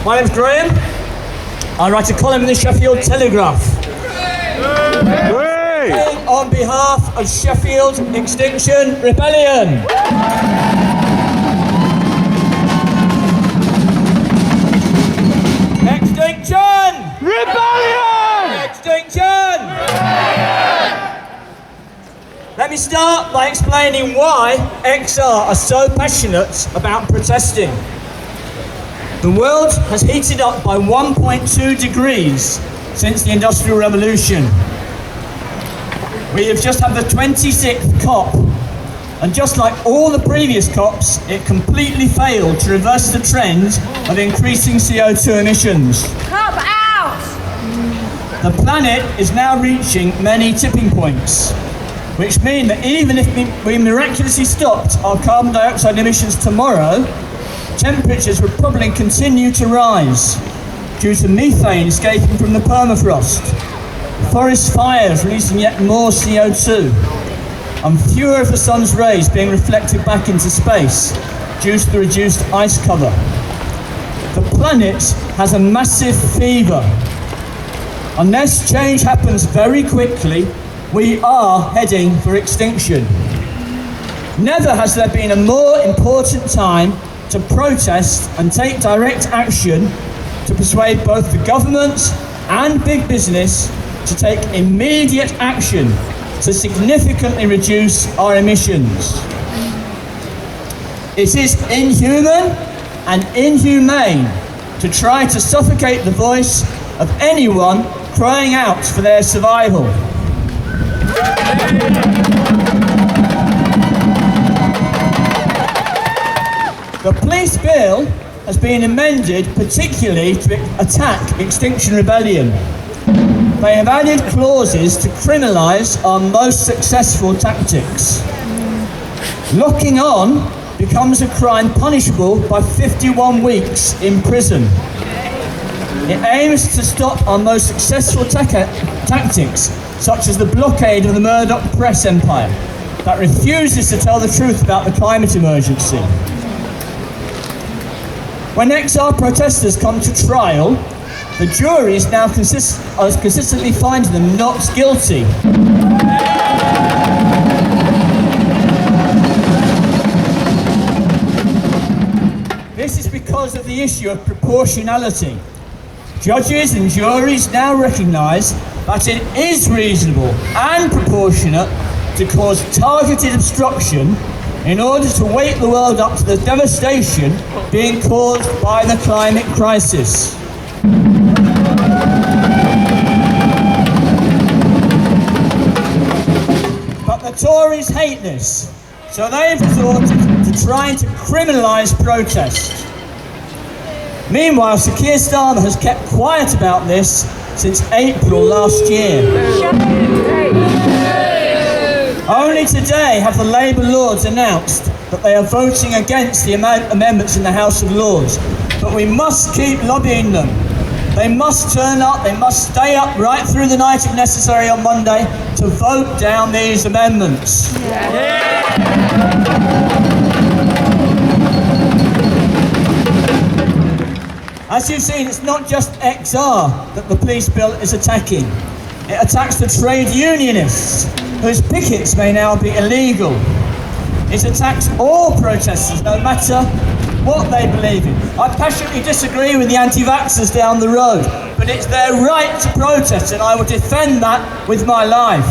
My name's Graham. I write a column in the Sheffield Telegraph. On behalf of Sheffield Extinction Rebellion. Extinction Rebellion! Extinction Rebellion! Let me start by explaining why XR are so passionate about protesting. The world has heated up by 1.2 degrees since the Industrial Revolution. We have just had the 26th COP, and just like all the previous COPs, it completely failed to reverse the trend of increasing CO2 emissions. COP out! The planet is now reaching many tipping points, which mean that even if we miraculously stopped our carbon dioxide emissions tomorrow, temperatures would probably continue to rise due to methane escaping from the permafrost, forest fires releasing yet more CO2, and fewer of the sun's rays being reflected back into space due to the reduced ice cover. The planet has a massive fever. Unless change happens very quickly, we are heading for extinction. Never has there been a more important time to protest and take direct action to persuade both the government and big business to take immediate action to significantly reduce our emissions. It is inhuman and inhumane to try to suffocate the voice of anyone crying out for their survival. The police bill has been amended particularly to attack Extinction Rebellion. They have added clauses to criminalise our most successful tactics. Locking on becomes a crime punishable by 51 weeks in prison. It aims to stop our most successful tactics, such as the blockade of the Murdoch press empire that refuses to tell the truth about the climate emergency. When XR protesters come to trial, the juries now consistently find them not guilty. This is because of the issue of proportionality. Judges and juries now recognise that it is reasonable and proportionate to cause targeted obstruction in order to wake the world up to the devastation being caused by the climate crisis. But the Tories hate this, so they've resorted to trying to criminalise protest. Meanwhile, Sir Keir Starmer has kept quiet about this since April last year. Only today have the Labour Lords announced that they are voting against the amendments in the House of Lords. But we must keep lobbying them. They must turn up, they must stay up right through the night if necessary on Monday to vote down these amendments. As you've seen, it's not just XR that the police bill is attacking. It attacks the trade unionists, whose pickets may now be illegal. It attacks all protesters, no matter what they believe in. I passionately disagree with the anti-vaxxers down the road, but it's their right to protest, and I will defend that with my life.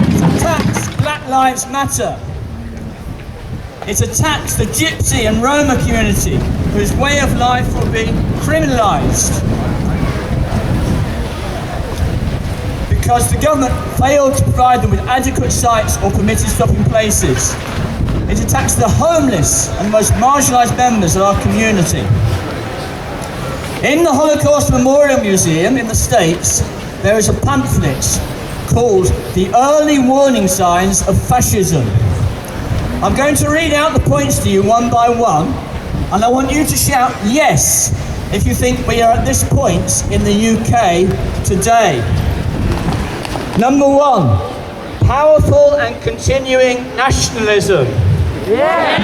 It attacks Black Lives Matter. It attacks the Gypsy and Roma community, whose way of life will be criminalised. Because the government failed to provide them with adequate sites or permitted stopping places. It attacks the homeless and the most marginalised members of our community. In the Holocaust Memorial Museum in the States, there is a pamphlet called The Early Warning Signs of Fascism. I'm going to read out the points to you one by one, and I want you to shout yes if you think we are at this point in the UK today. Number 1, powerful and continuing nationalism. Yes.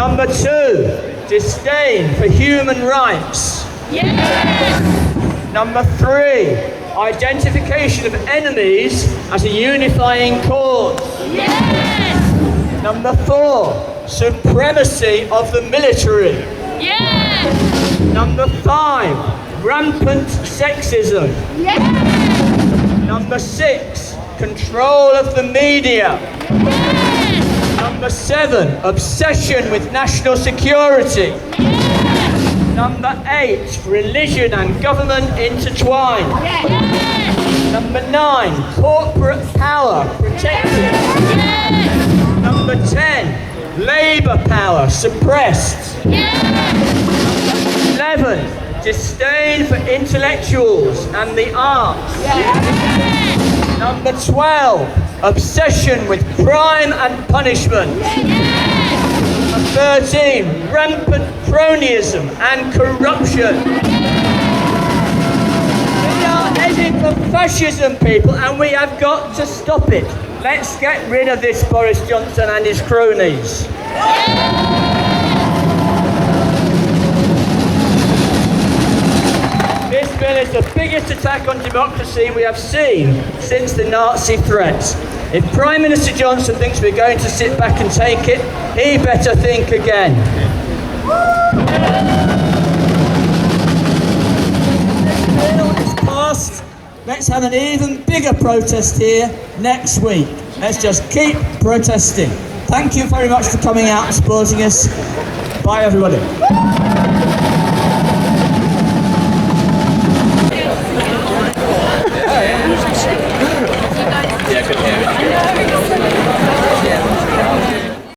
Number 2, disdain for human rights. Yes! Number 3, identification of enemies as a unifying cause. Yes! Number 4, supremacy of the military. Yes! Number 5, rampant sexism. Yes! Number 6, control of the media. Yes! Number 7, obsession with national security. Yes! Number 8, religion and government intertwined. Yes! Number 9, corporate power protected. Yes! Number 10, labour power suppressed. Yes! 11, disdain for intellectuals and the arts. Yes! Number 12, obsession with crime and punishment. Yes! Number 13, rampant cronyism and corruption. We are heading for fascism, people, and we have got to stop it. Let's get rid of this Boris Johnson and his cronies. This bill is the biggest attack on democracy we have seen since the Nazi threat. If Prime Minister Johnson thinks we're going to sit back and take it, he better think again. This bill is passed. Let's have an even bigger protest here next week. Let's just keep protesting. Thank you very much for coming out and supporting us. Bye, everybody. Yeah, good.